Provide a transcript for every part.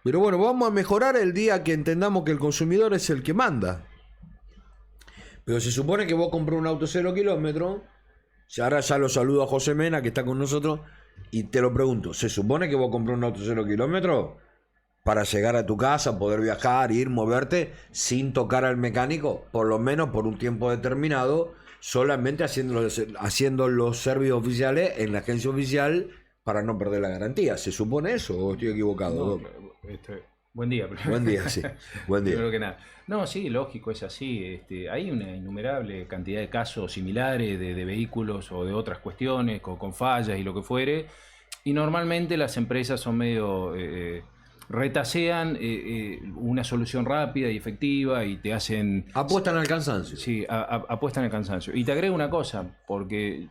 Pero bueno, vamos a mejorar el día que entendamos que el consumidor es el que manda. Pero se supone que vos comprás un auto 0 kilómetros. Ahora ya lo saludo a José Mena, que está con nosotros, y te lo pregunto, ¿se supone que vos comprás un auto 0 kilómetros para llegar a tu casa, poder viajar, ir, moverte, sin tocar al mecánico, por lo menos por un tiempo determinado, solamente haciendo los servicios oficiales en la agencia oficial para no perder la garantía? ¿Se supone eso o estoy equivocado? No, buen día. Buen día, sí. Buen día. Primero que nada. No, sí, lógico, es así. Hay una innumerable cantidad de casos similares de vehículos o de otras cuestiones, con fallas y lo que fuere. Y normalmente las empresas son medio... retasean una solución rápida y efectiva y te hacen... Apuestan al cansancio. Sí, apuestan al cansancio. Y te agrego una cosa, porque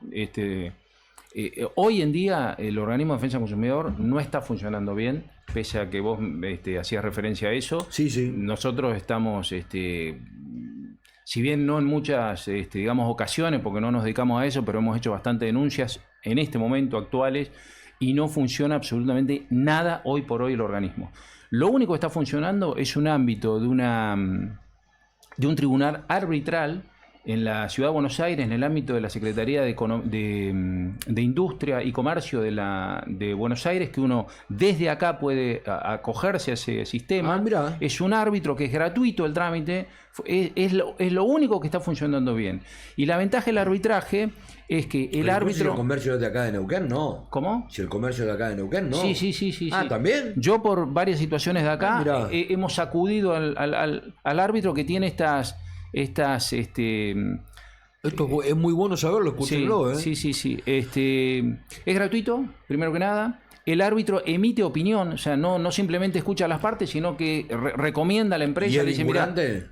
hoy en día el organismo de defensa del consumidor no está funcionando bien, pese a que vos hacías referencia a eso. Sí, sí. Nosotros estamos, si bien no en muchas digamos, ocasiones, porque no nos dedicamos a eso, pero hemos hecho bastantes denuncias en este momento actuales y no funciona absolutamente nada hoy por hoy el organismo. Lo único que está funcionando es un ámbito de un tribunal arbitral en la Ciudad de Buenos Aires, en el ámbito de la Secretaría de Industria y Comercio de Buenos Aires, que uno desde acá puede acogerse a ese sistema. Mirá. Es un árbitro que es gratuito el trámite, es lo único que está funcionando bien. Y la ventaja del arbitraje es que el árbitro... Si el comercio es de acá de Neuquén, no. ¿Cómo? Si el comercio es de acá de Neuquén, no. Sí. Ah, ¿también? Yo por varias situaciones de acá hemos acudido al árbitro que tiene esto es muy bueno saberlo, escúchenlo. Sí. Es gratuito, primero que nada. El árbitro emite opinión, o sea, no simplemente escucha a las partes, sino que recomienda a la empresa. ¿Y el dice, vinculante?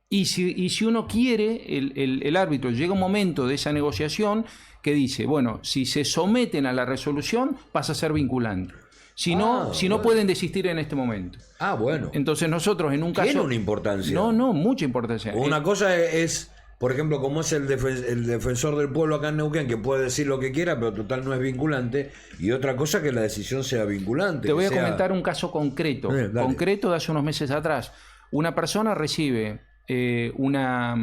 Y si uno quiere, el árbitro llega un momento de esa negociación que dice, bueno, si se someten a la resolución, pasa a ser vinculante. Si no, bueno. Pueden desistir en este momento. Bueno. Entonces nosotros en un caso... Tiene una importancia. No, mucha importancia. Una cosa es, por ejemplo, como es el defensor del pueblo acá en Neuquén, que puede decir lo que quiera, pero total no es vinculante. Y otra cosa que la decisión sea vinculante. Te voy a comentar un caso concreto. Concreto de hace unos meses atrás. Una persona recibe una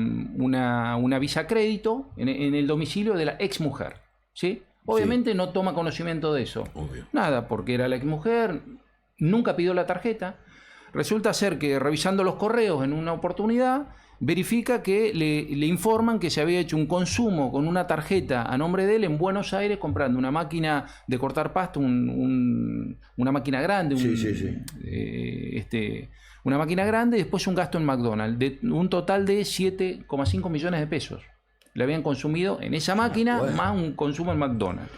visa crédito en el domicilio de la exmujer, ¿sí? Obviamente no toma conocimiento de eso. Obvio. Nada, porque era la exmujer, nunca pidió la tarjeta. Resulta ser que revisando los correos en una oportunidad, verifica que le informan que se había hecho un consumo con una tarjeta a nombre de él en Buenos Aires comprando una máquina de cortar pasto, una máquina grande, una máquina grande y después un gasto en McDonald's, de un total de 7,5 millones de pesos. Le habían consumido en esa máquina más un consumo en McDonald's.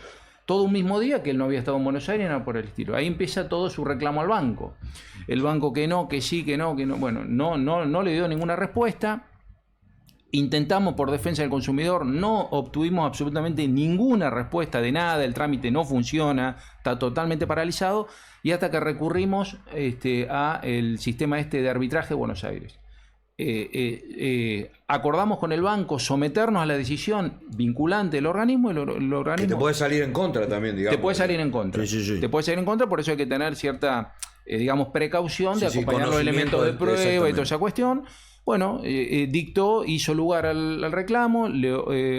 Todo un mismo día que él no había estado en Buenos Aires, nada por el estilo. Ahí empieza todo su reclamo al banco. El banco que no, que sí, que no. Bueno, no le dio ninguna respuesta. Intentamos por defensa del consumidor, no obtuvimos absolutamente ninguna respuesta de nada, el trámite no funciona, está totalmente paralizado, y hasta que recurrimos a el sistema de arbitraje de Buenos Aires. Acordamos con el banco someternos a la decisión vinculante del organismo y el organismo... Que te puede salir en contra también, digamos. Te puede salir en contra. Sí. Te puede salir en contra, por eso hay que tener cierta, precaución de acompañar los elementos de prueba y toda esa cuestión. Bueno, hizo lugar al reclamo, le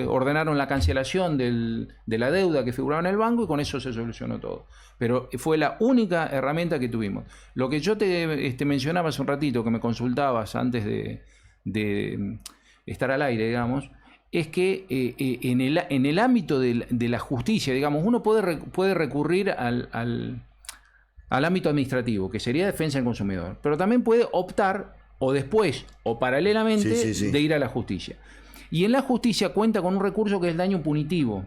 ordenaron la cancelación de la deuda que figuraba en el banco y con eso se solucionó todo. Pero fue la única herramienta que tuvimos. Lo que yo te mencionaba hace un ratito, que me consultabas antes de estar al aire, digamos, es que en el ámbito de la justicia, digamos, uno puede recurrir al ámbito administrativo, que sería defensa del consumidor, pero también puede optar o después o paralelamente de ir a la justicia. Y en la justicia cuenta con un recurso que es el daño punitivo,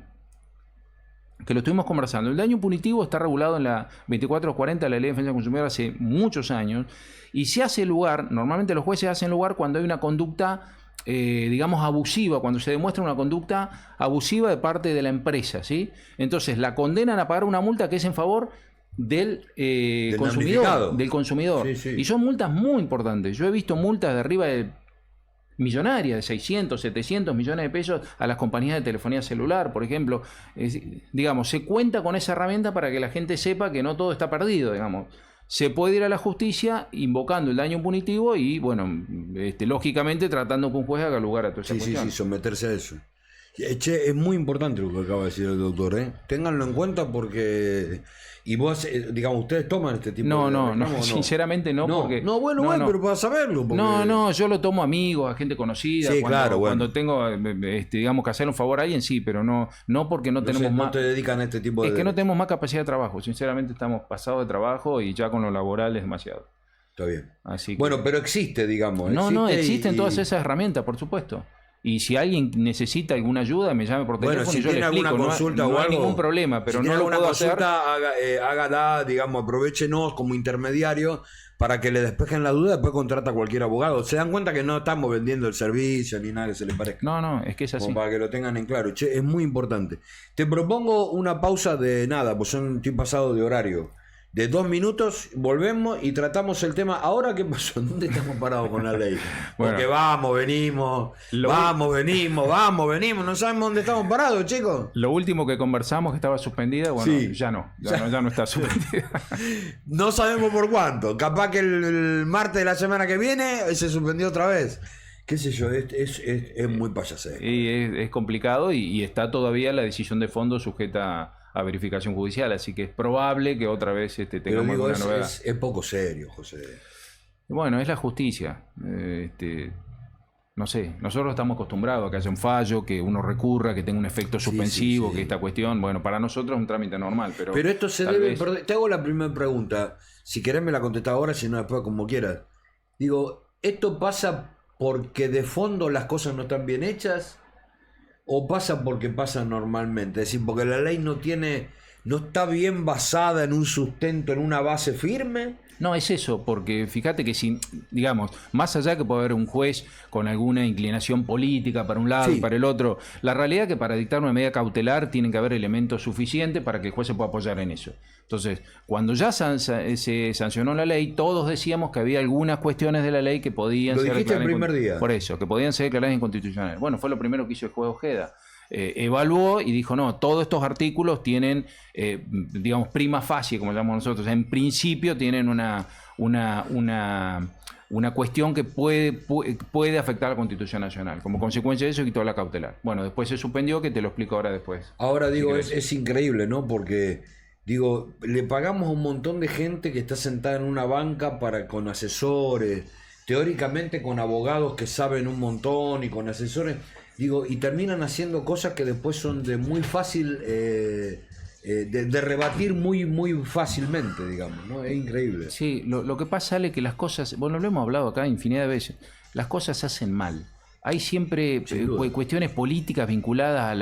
que lo estuvimos conversando. El daño punitivo está regulado en la 2440 de la Ley de Defensa del Consumidor hace muchos años y se hace lugar, normalmente los jueces hacen lugar cuando hay una conducta digamos abusiva, cuando se demuestra una conducta abusiva de parte de la empresa, ¿sí? Entonces la condenan a pagar una multa que es en favor del consumidor. Sí. Y son multas muy importantes. Yo he visto multas de arriba de millonarias, de 600, 700 millones de pesos a las compañías de telefonía celular, por ejemplo. Digamos, se cuenta con esa herramienta para que la gente sepa que no todo está perdido, digamos. se puede ir a la justicia invocando el daño punitivo y, bueno, lógicamente tratando que un juez haga lugar a toda esa cuestión. Sí, someterse a eso. Che, es muy importante lo que acaba de decir el doctor, ¿eh? Ténganlo en cuenta porque... Y vos, digamos, ¿ustedes toman este tipo de reclamos? No, sinceramente no, porque... Pero para saberlo. Porque... No, yo lo tomo a amigos, a gente conocida. Sí, cuando, claro, cuando tengo, digamos, que hacer un favor a alguien, sí, pero no porque no tenemos más... No te dedican a este tipo de... Es que no tenemos más capacidad de trabajo. Sinceramente estamos pasados de trabajo y ya con lo laboral es demasiado. Está bien. Así que... Bueno, pero existe, digamos. Existen todas esas herramientas, por supuesto. Y si alguien necesita alguna ayuda, me llame por teléfono y yo le explico. Alguna consulta no o algo, hay ningún problema, pero si no lo puedo hacer. Hágala, digamos, aprovechenos como intermediario para que le despejen la duda, después contrata a cualquier abogado. Se dan cuenta que no estamos vendiendo el servicio ni nada que se les parezca. No, es que es así. Como para que lo tengan en claro. Che, es muy importante. Te propongo una pausa de nada, pues estoy pasado de horario. De 2 minutos, volvemos y tratamos el tema. ¿Ahora qué pasó? ¿Dónde estamos parados con la ley? Porque vamos, venimos, no sabemos dónde estamos parados, chicos. Lo último que conversamos, que estaba suspendida, bueno, sí. ya no está suspendida. No sabemos por cuánto. Capaz que el martes de la semana que viene se suspendió otra vez. Qué sé yo, es muy payasero. Y es complicado y está todavía la decisión de fondo sujeta a verificación judicial, así que es probable que otra vez tengamos alguna novedad. Es poco serio, José. Bueno, es la justicia. No sé, nosotros estamos acostumbrados a que haya un fallo, que uno recurra, que tenga un efecto suspensivo, que esta cuestión, bueno, para nosotros es un trámite normal, pero esto se debe... Te hago la primera pregunta, si querés me la contestás ahora, si no después como quieras. Digo, ¿esto pasa porque de fondo las cosas no están bien hechas? ¿O pasa porque pasa normalmente? Es decir, porque la ley no está bien basada en un sustento, en una base firme. No, es eso, porque fíjate que si, digamos, más allá que puede haber un juez con alguna inclinación política para un lado y para el otro, la realidad es que para dictar una medida cautelar tienen que haber elementos suficientes para que el juez se pueda apoyar en eso. Entonces, cuando ya se sancionó la ley, todos decíamos que había algunas cuestiones de la ley que podían ser declaradas. El primer día. Por eso, que podían ser declaradas inconstitucionales. Bueno, fue lo primero que hizo el juez Ojeda. Evaluó y dijo, no, todos estos artículos tienen, digamos, prima facie, como llamamos nosotros, en principio tienen una cuestión que puede afectar a la Constitución Nacional. Como consecuencia de eso quitó la cautelar. Bueno, después se suspendió, que te lo explico ahora después. Ahora digo, es increíble, ¿no? Porque, digo, le pagamos a un montón de gente que está sentada en una banca con asesores, teóricamente con abogados que saben un montón y con asesores... Digo, y terminan haciendo cosas que después son de muy fácil, de rebatir muy fácilmente, digamos, ¿no? Es increíble. Sí, lo que pasa es que las cosas, bueno, lo hemos hablado acá infinidad de veces, las cosas se hacen mal. Hay siempre cuestiones políticas vinculadas a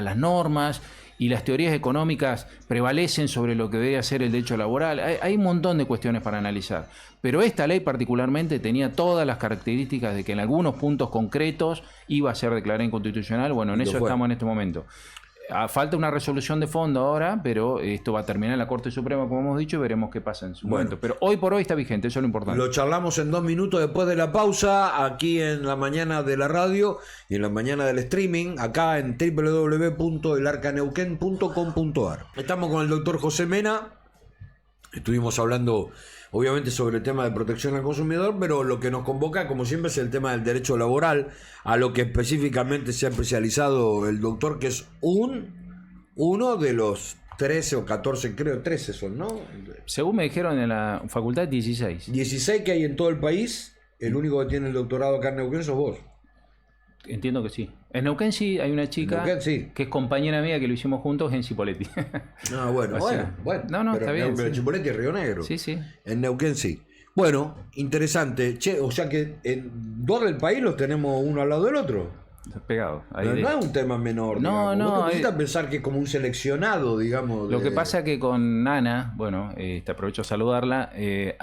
las normas y las teorías económicas prevalecen sobre lo que debe ser el derecho laboral. Hay un montón de cuestiones para analizar. Pero esta ley particularmente tenía todas las características de que en algunos puntos concretos iba a ser declarada inconstitucional. Bueno, en eso estamos en este momento. Falta una resolución de fondo ahora, pero esto va a terminar en la Corte Suprema, como hemos dicho, y veremos qué pasa en su momento. Pero hoy por hoy está vigente, eso es lo importante. Lo charlamos en 2 minutos después de la pausa, aquí en la mañana de la radio y en la mañana del streaming, acá en www.elarcaneuquen.com.ar. Estamos con el doctor José Mena. Estuvimos hablando, obviamente, sobre el tema de protección al consumidor, pero lo que nos convoca, como siempre, es el tema del derecho laboral, a lo que específicamente se ha especializado el doctor, que es uno de los 13 o 14, creo, 13 son, ¿no? Según me dijeron en la facultad, 16. 16 que hay en todo el país, el único que tiene el doctorado acá en Neuquén sos vos. Entiendo que sí. En Neuquén sí hay una chica que es compañera mía que lo hicimos juntos, en Chipoletti. Ah, bueno. No, está bien. Pero Chipoletti es Río Negro. Sí. En Neuquén sí. Bueno, interesante. Che, o sea que en 2 del país los tenemos uno al lado del otro. Pegado. No es un tema menor. No. Vos te pensar que es como un seleccionado, digamos. Lo que pasa que con Ana, bueno, te aprovecho a saludarla,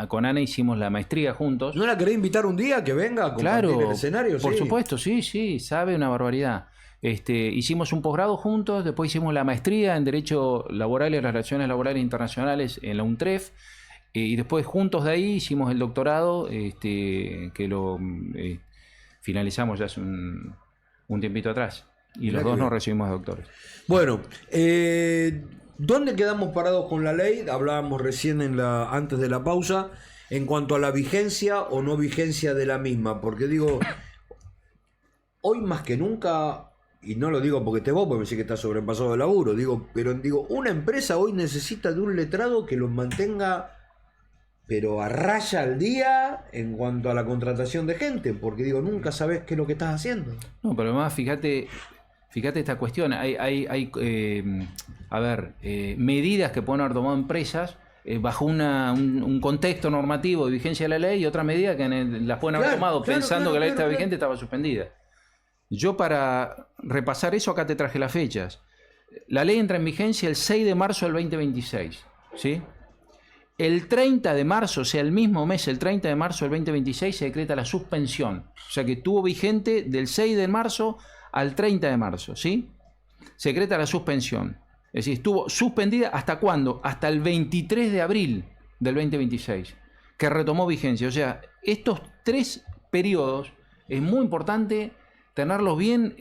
con Ana hicimos la maestría juntos. ¿No la querés invitar un día que venga a compartir el escenario? Por supuesto, sí, sabe una barbaridad. Hicimos un posgrado juntos, después hicimos la maestría en Derecho Laboral y Relaciones Laborales Internacionales en la UNTREF, y después juntos de ahí hicimos el doctorado, que lo finalizamos ya hace un tiempito atrás. Y los dos nos recibimos de doctores. Bueno, ¿Dónde quedamos parados con la ley? Hablábamos recién antes de la pausa, en cuanto a la vigencia o no vigencia de la misma. Porque digo, hoy más que nunca, y no lo digo porque vos, porque me sé que estás sobrepasado de laburo, pero una empresa hoy necesita de un letrado que los mantenga, pero a raya al día en cuanto a la contratación de gente, porque nunca sabes qué es lo que estás haciendo. No, pero además fíjate esta cuestión, hay medidas que pueden haber tomado empresas bajo un contexto normativo de vigencia de la ley y otra medida que las pueden haber tomado pensando que la ley estaba vigente, estaba suspendida. Yo, para repasar eso, acá te traje las fechas. La ley entra en vigencia el 6 de marzo del 2026, ¿sí? El 30 de marzo, o sea, el mismo mes, el 30 de marzo del 2026, se decreta la suspensión. O sea, que estuvo vigente del 6 de marzo al 30 de marzo, ¿sí? Se decreta la suspensión. Es decir, estuvo suspendida ¿hasta cuándo? Hasta el 23 de abril del 2026, que retomó vigencia. O sea, estos 3 periodos es muy importante tenerlos bien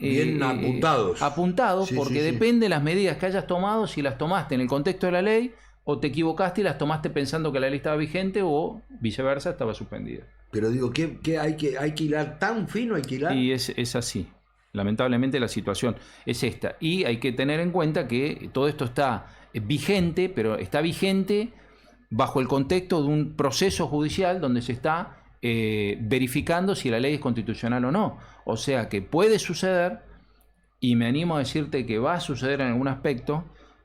apuntados, sí, porque depende de las medidas que hayas tomado, si las tomaste en el contexto de la ley o te equivocaste y las tomaste pensando que la ley estaba vigente o viceversa, estaba suspendida. Pero ¿qué hay que hilar tan fino? Hay que hilar. Y es así. Lamentablemente la situación es esta. Y hay que tener en cuenta que todo esto está vigente, pero está vigente bajo el contexto de un proceso judicial donde se está verificando si la ley es constitucional o no. O sea que puede suceder, y me animo a decirte que va a suceder en algún aspecto,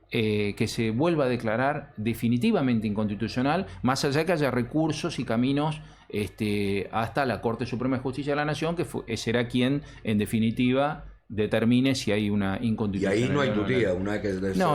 que se vuelva a declarar definitivamente inconstitucional, más allá que haya recursos y caminos hasta la Corte Suprema de Justicia de la Nación, que será quien en definitiva determine si hay una inconstitucionalidad. Y ahí no hay tutía, una vez que se define,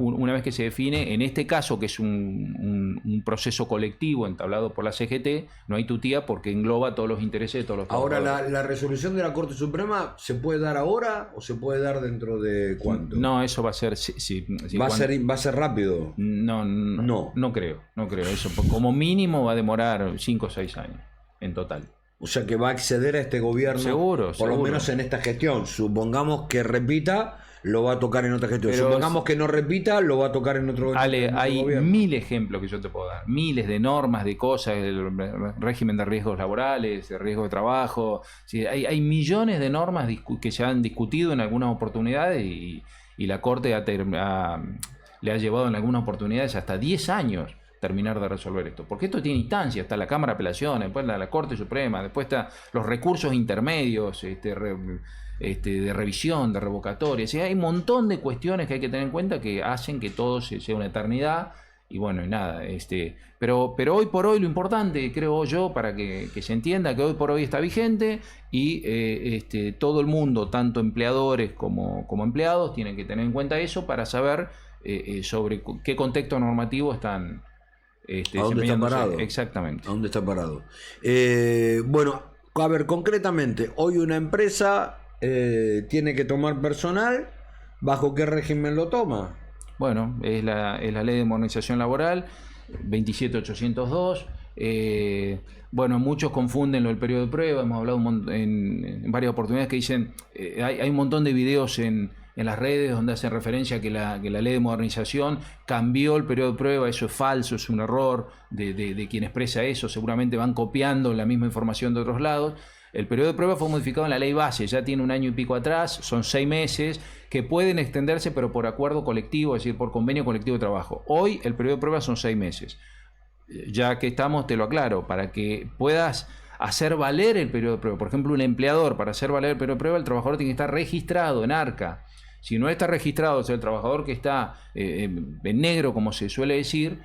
una vez que se define, en este caso que es un proceso colectivo entablado por la CGT, no hay tutía porque engloba todos los intereses de todos los trabajadores. Ahora, la resolución de la Corte Suprema, ¿se puede dar ahora o se puede dar dentro de cuánto? No, eso va a ser... ¿Va a ser rápido? No creo. Eso como mínimo va a demorar 5 o 6 años en total. O sea que va a acceder a este gobierno, seguro, lo menos en esta gestión. Supongamos que repita, lo va a tocar en otra gestión. Pero supongamos que no repita, lo va a tocar en otro gobierno. Ale, hay 1000 ejemplos que yo te puedo dar. Miles de normas, de cosas, el régimen de riesgos laborales, de riesgo de trabajo. Sí, hay millones de normas que se han discutido en algunas oportunidades y la Corte le ha llevado en algunas oportunidades hasta 10 años terminar de resolver esto, porque esto tiene instancias, está la Cámara de Apelaciones, después la Corte Suprema, después está los recursos intermedios de revisión, de revocatoria. O sea, hay un montón de cuestiones que hay que tener en cuenta que hacen que todo sea una eternidad. Y bueno, y nada, pero hoy por hoy lo importante, creo yo, para que se entienda que hoy por hoy está vigente y todo el mundo, tanto empleadores como empleados, tienen que tener en cuenta eso para saber sobre qué contexto normativo están. ¿A dónde está parado? Exactamente. ¿A dónde está parado? Bueno, a ver, concretamente, hoy una empresa tiene que tomar personal, ¿bajo qué régimen lo toma? Bueno, es la Ley de Modernización Laboral, 27802. Bueno, muchos confunden lo del periodo de prueba, hemos hablado en varias oportunidades que dicen, hay un montón de videos en las redes donde hacen referencia a que la ley de modernización cambió el periodo de prueba. Eso es falso, es un error de quien expresa eso. Seguramente van copiando la misma información de otros lados. El periodo de prueba fue modificado en la ley base, ya tiene 1 año y pico atrás, son 6 meses que pueden extenderse, pero por acuerdo colectivo, es decir, por convenio colectivo de trabajo. Hoy el periodo de prueba son 6 meses. Ya que estamos, te lo aclaro, para que puedas hacer valer el periodo de prueba. Por ejemplo, un empleador, para hacer valer el periodo de prueba, el trabajador tiene que estar registrado en ARCA. Si no está registrado, o sea, el trabajador que está en negro, como se suele decir,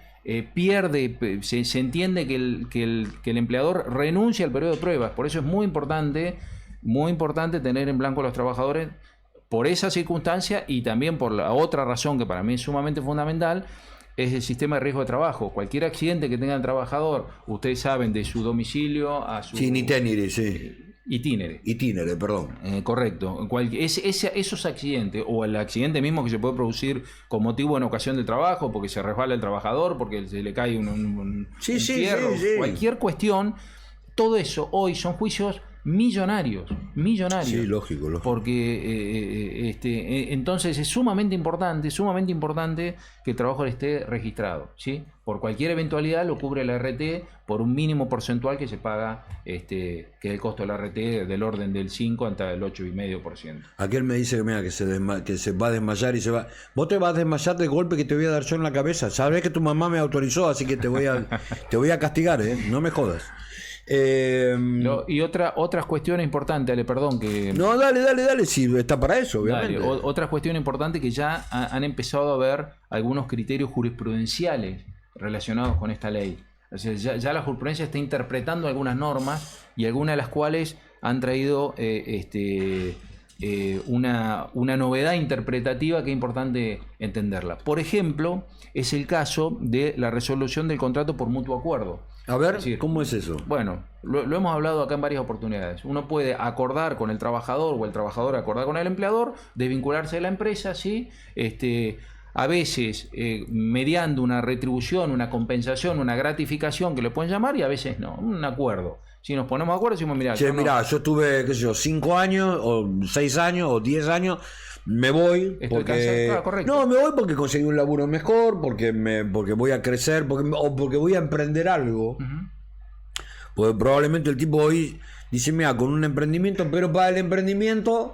pierde, se entiende que el empleador renuncia al periodo de pruebas. Por eso es muy importante tener en blanco a los trabajadores por esa circunstancia y también por la otra razón que para mí es sumamente fundamental, es el sistema de riesgo de trabajo. Cualquier accidente que tenga el trabajador, ustedes saben, de su domicilio a su... Itinere, perdón. Correcto. Esos accidentes, o el accidente mismo que se puede producir con motivo en ocasión del trabajo, porque se resbala el trabajador, porque se le cae un fierro, cualquier cuestión, todo eso hoy son juicios millonarios. Sí, lógico. Porque entonces es sumamente importante que el trabajador esté registrado, ¿sí? Por cualquier eventualidad lo cubre la RT por un mínimo porcentual que se paga, que es el costo de la RT del orden del 5 hasta el 8,5%. Aquel me dice que, mira, que se va a desmayar y se va. Vos te vas a desmayar de golpe que te voy a dar yo en la cabeza. Sabés que tu mamá me autorizó, así que te voy a castigar, no me jodas. Y otras cuestiones importantes, Ale, perdón que... No, dale, sí, está para eso, obviamente. Otras cuestiones importantes que ya han empezado a haber algunos criterios jurisprudenciales relacionados con esta ley. O sea, ya la jurisprudencia está interpretando algunas normas y algunas de las cuales han traído una novedad interpretativa que es importante entenderla. Por ejemplo, es el caso de la resolución del contrato por mutuo acuerdo. A ver, ¿cómo es eso? Bueno, lo hemos hablado acá en varias oportunidades. Uno puede acordar con el trabajador o el trabajador acordar con el empleador, desvincularse de la empresa, ¿sí? A veces mediando una retribución, una compensación, una gratificación que le pueden llamar, y a veces no, un acuerdo. Si nos ponemos de acuerdo, decimos, mirá, yo estuve, qué sé yo, 5 años, o 6 años, o 10 años, me voy porque... No, me voy porque conseguí un laburo mejor, porque voy a crecer, porque voy a emprender algo. Porque probablemente el tipo hoy dice, mira, con un emprendimiento, pero para el emprendimiento,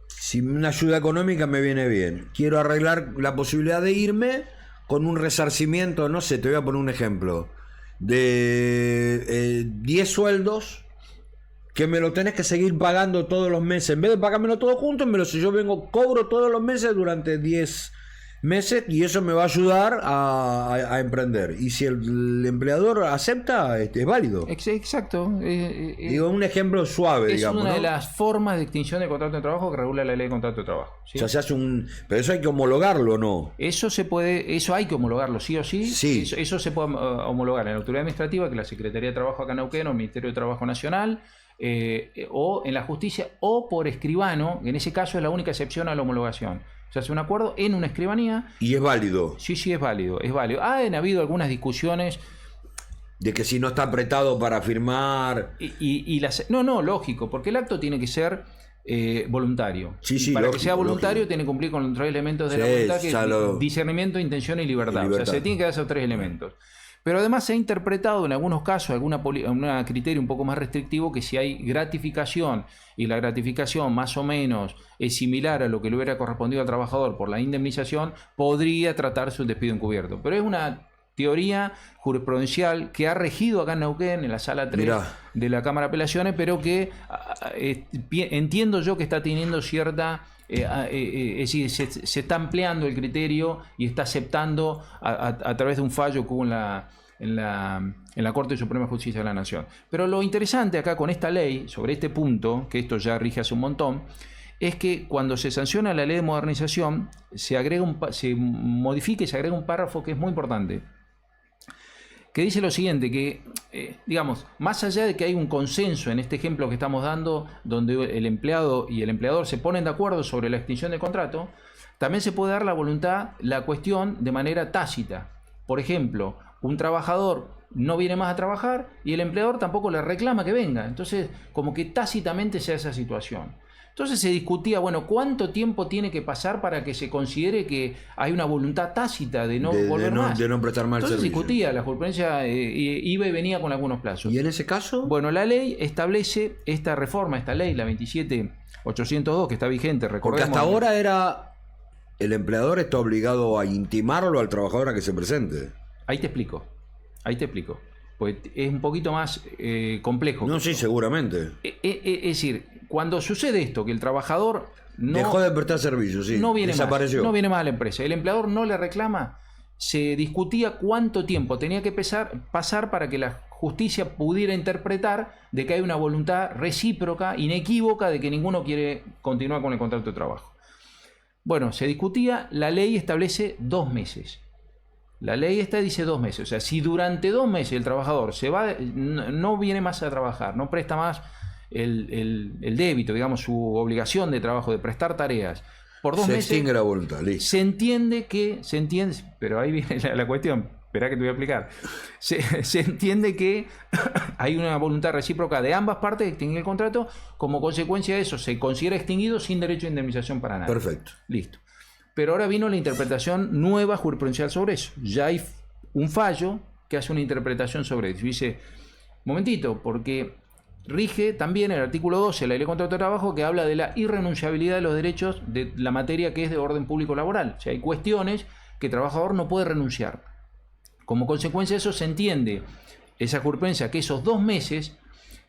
si una ayuda económica me viene bien. Quiero arreglar la posibilidad de irme con un resarcimiento, no sé, te voy a poner un ejemplo, de 10 sueldos que me lo tenés que seguir pagando todos los meses. En vez de pagármelo todo junto, yo cobro todos los meses durante 10 meses y eso me va a ayudar a emprender. Y si el empleador acepta, es válido. Exacto. Digo, un ejemplo suave, digamos. Es una de las formas de extinción de contrato de trabajo que regula la ley de contrato de trabajo, ¿sí? O sea, se hace pero eso hay que homologarlo, ¿no? Eso hay que homologarlo, sí o sí. Sí. Eso se puede homologar en la autoridad administrativa, que es la Secretaría de Trabajo acá en Neuquén, o el Ministerio de Trabajo Nacional, o en la justicia, o por escribano. En ese caso es la única excepción a la homologación. Se hace un acuerdo en una escribanía. ¿Y es válido? Sí, es válido. Han habido algunas discusiones de que si no está apretado para firmar... No, lógico, porque el acto tiene que ser voluntario. Sí, para lógico, que sea voluntario lógico. tiene que cumplir con los 3 elementos de la voluntad, que es discernimiento, intención y libertad. O sea, se tienen que dar esos 3 elementos. Pero además se ha interpretado en algunos casos algún criterio un poco más restrictivo, que si hay gratificación y la gratificación más o menos es similar a lo que le hubiera correspondido al trabajador por la indemnización, podría tratarse un despido encubierto. Pero es una teoría jurisprudencial que ha regido acá en Neuquén, en la sala 3 de la Cámara de Apelaciones, pero que entiendo yo que está teniendo cierta... es decir, se está ampliando el criterio y está aceptando a través de un fallo que hubo en la Corte Suprema de Justicia de la Nación. Pero lo interesante acá con esta ley, sobre este punto, que esto ya rige hace un montón, es que cuando se sanciona la ley de modernización, se modifica y se agrega un párrafo que es muy importante, que dice lo siguiente, que digamos, más allá de que hay un consenso en este ejemplo que estamos dando, donde el empleado y el empleador se ponen de acuerdo sobre la extinción del contrato, también se puede dar la cuestión de manera tácita. Por ejemplo, un trabajador no viene más a trabajar y el empleador tampoco le reclama que venga. Entonces, como que tácitamente se da esa situación. Entonces se discutía, bueno, ¿cuánto tiempo tiene que pasar para que se considere que hay una voluntad tácita de no volver más? De no prestar más el servicio. Entonces discutía, la jurisprudencia iba y venía con algunos plazos. ¿Y en ese caso? Bueno, la ley establece esta reforma, esta ley, la 27.802, que está vigente, recordemos. Porque hasta ahora el empleador está obligado a intimarlo al trabajador a que se presente. Ahí te explico. Pues es un poquito más complejo. No, sí, seguramente. Es decir, cuando sucede esto, que el trabajador dejó de prestar servicio, sí, desapareció. No viene más a la empresa, el empleador no le reclama, se discutía cuánto tiempo tenía que pasar para que la justicia pudiera interpretar de que hay una voluntad recíproca, inequívoca, de que ninguno quiere continuar con el contrato de trabajo. Bueno, se discutía, la ley establece 2 meses. La ley esta dice 2 meses. O sea, si durante 2 meses el trabajador no viene más a trabajar, no presta más el débito, digamos, su obligación de trabajo, de prestar tareas, por 2 meses... Se extingue la voluntad, listo. Se entiende, pero ahí viene la cuestión. Esperá que te voy a explicar. Se entiende que hay una voluntad recíproca de ambas partes de extinguir el contrato. Como consecuencia de eso, se considera extinguido sin derecho a indemnización para nada. Perfecto. Listo. Pero ahora vino la interpretación nueva jurisprudencial sobre eso. Ya hay un fallo que hace una interpretación sobre eso. Dice, momentito, porque rige también el artículo 12 de la Ley de Contrato de Trabajo, que habla de la irrenunciabilidad de los derechos de la materia que es de orden público laboral. O sea, hay cuestiones que el trabajador no puede renunciar. Como consecuencia de eso se entiende esa jurisprudencia que esos 2 meses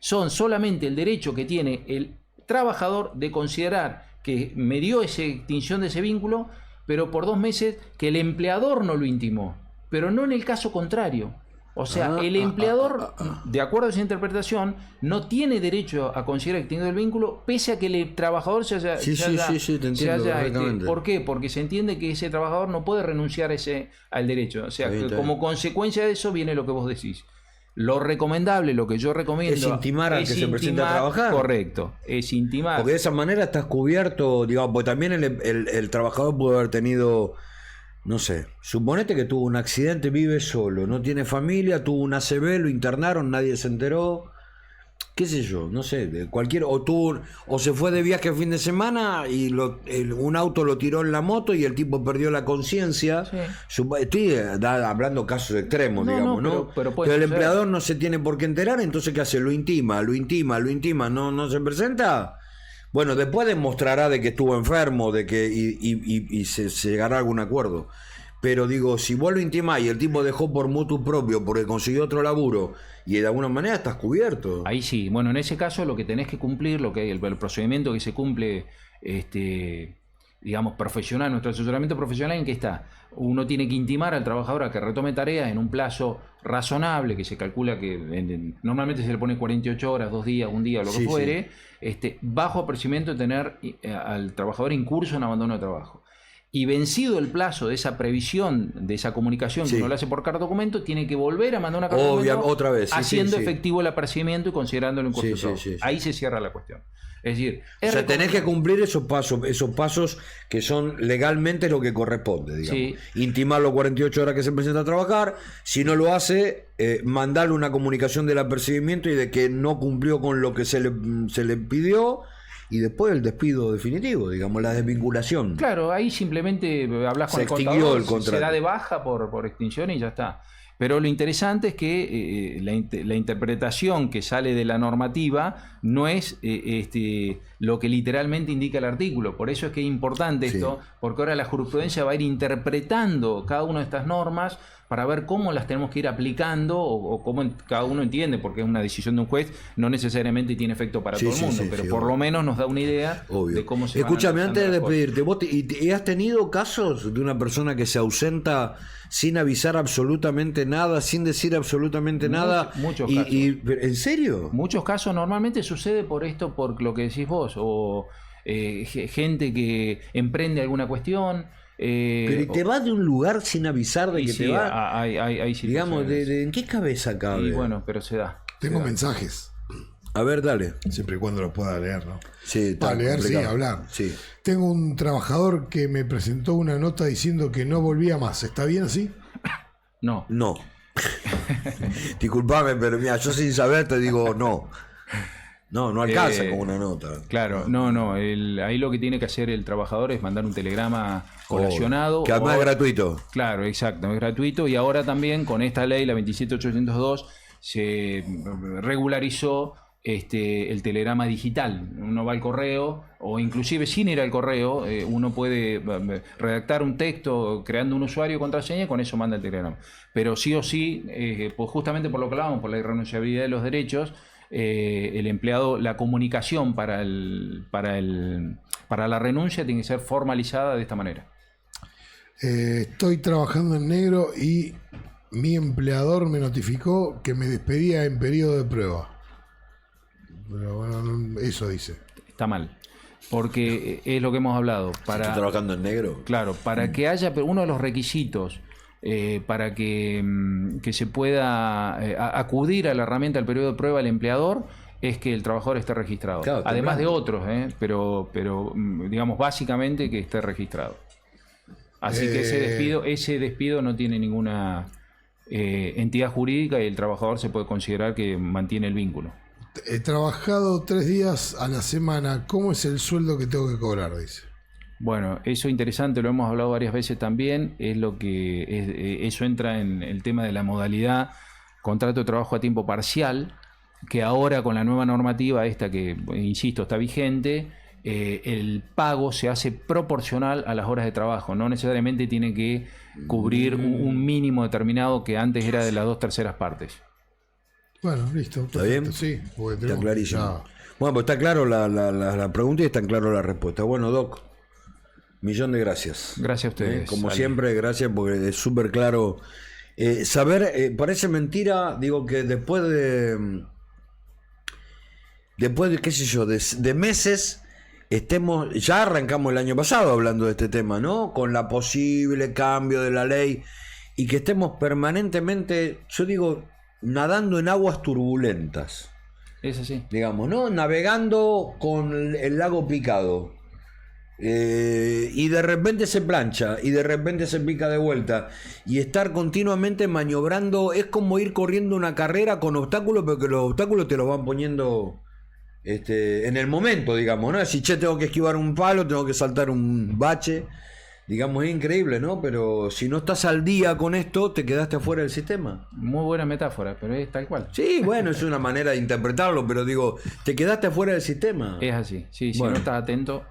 son solamente el derecho que tiene el trabajador de considerar que medió esa extinción de ese vínculo, pero por 2 meses que el empleador no lo intimó, pero no en el caso contrario. O sea, el empleador, de acuerdo a esa interpretación, no tiene derecho a considerar extinguido el vínculo, pese a que el trabajador se haya... Sí, te entiendo perfectamente. ¿Por qué? Porque se entiende que ese trabajador no puede renunciar al derecho. O sea, que como consecuencia de eso viene lo que vos decís. Lo recomendable, lo que yo recomiendo... Es intimar al que se presenta a trabajar. Correcto, es intimar. Porque de esa manera estás cubierto, digamos, porque también el trabajador puede haber tenido... No sé, suponete que tuvo un accidente, vive solo, no tiene familia, tuvo un ACV, lo internaron, nadie se enteró, qué sé yo, no sé, o se fue de viaje a fin de semana y un auto lo tiró en la moto y el tipo perdió la conciencia. Sí. Estoy hablando casos extremos, digamos, ¿no? Pero el empleador no se tiene por qué enterar, entonces ¿qué hace? Lo intima, no se presenta. Bueno, después demostrará de que estuvo enfermo, de que y se llegará a algún acuerdo. Pero digo, si vos lo intimás y el tipo dejó por mutuo propio porque consiguió otro laburo y de alguna manera estás cubierto. Ahí sí. Bueno, en ese caso lo que tenés que cumplir, el procedimiento que se cumple, digamos, profesional, nuestro asesoramiento profesional, ¿en qué está? Uno tiene que intimar al trabajador a que retome tareas en un plazo razonable, que se calcula que normalmente se le pone 48 horas, 2 días, 1 día, lo que fuere, bajo apercibimiento de tener al trabajador incurso en abandono de trabajo. Y vencido el plazo de esa previsión, de esa comunicación que uno lo hace por carta documento, tiene que volver a mandar una carta documento otra vez, haciendo efectivo el apercibimiento y considerándolo incurso de trabajo. Ahí se cierra la cuestión. Es decir, tenés que cumplir esos pasos que son legalmente lo que corresponde, digamos. Intimar los 48 horas que se presenta a trabajar. Si no lo hace, mandarle una comunicación del apercibimiento y de que no cumplió con lo que se le pidió. Y después el despido definitivo, digamos, la desvinculación. Claro, ahí simplemente hablas con el contador, se da de baja por extinción y ya está. Pero lo interesante es que la interpretación que sale de la normativa no es lo que literalmente indica el artículo. Por eso es que es importante esto, porque ahora la jurisprudencia va a ir interpretando cada una de estas normas para ver cómo las tenemos que ir aplicando o cómo cada uno entiende, porque es una decisión de un juez, no necesariamente tiene efecto para todo el mundo, pero por lo menos nos da una idea de cómo se van. Escúchame, antes de despedirte, ¿vos has tenido casos de una persona que se ausenta sin avisar absolutamente nada, sin decir absolutamente nada? Muchos casos. ¿En serio? Muchos casos. Normalmente sucede por lo que decís vos, o gente que emprende alguna cuestión. Pero te vas de un lugar sin avisar de que te vas. Hay digamos, ¿en qué cabeza cabe? Y bueno, pero se da. Tengo mensajes. A ver, dale. Siempre y cuando los pueda leer, ¿no? Sí, para leer, complicado. Sí, hablar. Sí. Tengo un trabajador que me presentó una nota diciendo que no volvía más. ¿Está bien así? No. Disculpame, pero mira, yo sin saber te digo no. No alcanza con una nota. Claro, ahí lo que tiene que hacer el trabajador es mandar un telegrama colacionado. Que además es gratuito. Claro, exacto, es gratuito. Y ahora también con esta ley, la 27802, se regularizó el telegrama digital. Uno va al correo, o inclusive sin ir al correo, uno puede redactar un texto creando un usuario y contraseña, y con eso manda el telegrama. Pero sí o sí, pues justamente por lo que hablábamos, por la irrenunciabilidad de los derechos, el empleado, la comunicación para la renuncia tiene que ser formalizada de esta manera. Estoy trabajando en negro y mi empleador me notificó que me despedía en periodo de prueba. Pero bueno, eso dice. Está mal. Porque es lo que hemos hablado. ¿Estás trabajando en negro? Claro, para que haya uno de los requisitos para que se pueda acudir a la herramienta del periodo de prueba del empleador es que el trabajador esté registrado. Claro, además de otros, pero digamos básicamente que esté registrado. Así que ese despido no tiene ninguna entidad jurídica y el trabajador se puede considerar que mantiene el vínculo. He trabajado 3 días a la semana. ¿Cómo es el sueldo que tengo que cobrar? Dice. Bueno, eso es interesante, lo hemos hablado varias veces también, eso entra en el tema de la modalidad contrato de trabajo a tiempo parcial, que ahora con la nueva normativa esta que, insisto, está vigente, el pago se hace proporcional a las horas de trabajo, no necesariamente tiene que cubrir un mínimo determinado que antes era de las 2/3 partes. Bueno, listo. ¿Está bien? Sí, está clarísimo. Bueno, pues está claro la pregunta y está claro la respuesta. Bueno, Doc, millón de gracias. Gracias a ustedes. Como siempre, gracias porque es súper claro. Parece mentira, digo que después de qué sé yo, de meses, ya arrancamos el año pasado hablando de este tema, ¿no? Con la posible cambio de la ley y que estemos permanentemente, yo digo, nadando en aguas turbulentas. Es así. Digamos, ¿no? Navegando con el lago picado. Y de repente se plancha y de repente se pica de vuelta y estar continuamente maniobrando es como ir corriendo una carrera con obstáculos, pero que los obstáculos te los van poniendo en el momento, digamos, ¿no? Si tengo que esquivar un palo, tengo que saltar un bache, digamos, es increíble, ¿no? Pero si no estás al día con esto, te quedaste afuera del sistema. Muy buena metáfora, pero es tal cual. Sí, bueno, es una manera de interpretarlo, pero digo, te quedaste afuera del sistema. Es así, sí, si bueno. no estás atento.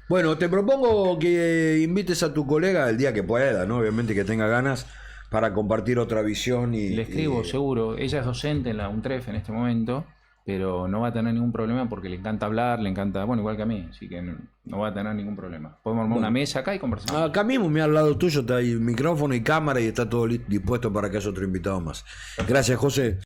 Bueno, te propongo que invites a tu colega el día que pueda, ¿no? Obviamente que tenga ganas para compartir otra visión y... Le escribo, seguro. Ella es docente en la UNTREF en este momento, pero no va a tener ningún problema porque le encanta hablar, le encanta, bueno, igual que a mí, así que no va a tener ningún problema. Podemos armar una mesa acá y conversar. Acá mismo, al lado tuyo, está ahí micrófono y cámara y está todo dispuesto para que haya otro invitado más. Gracias, José.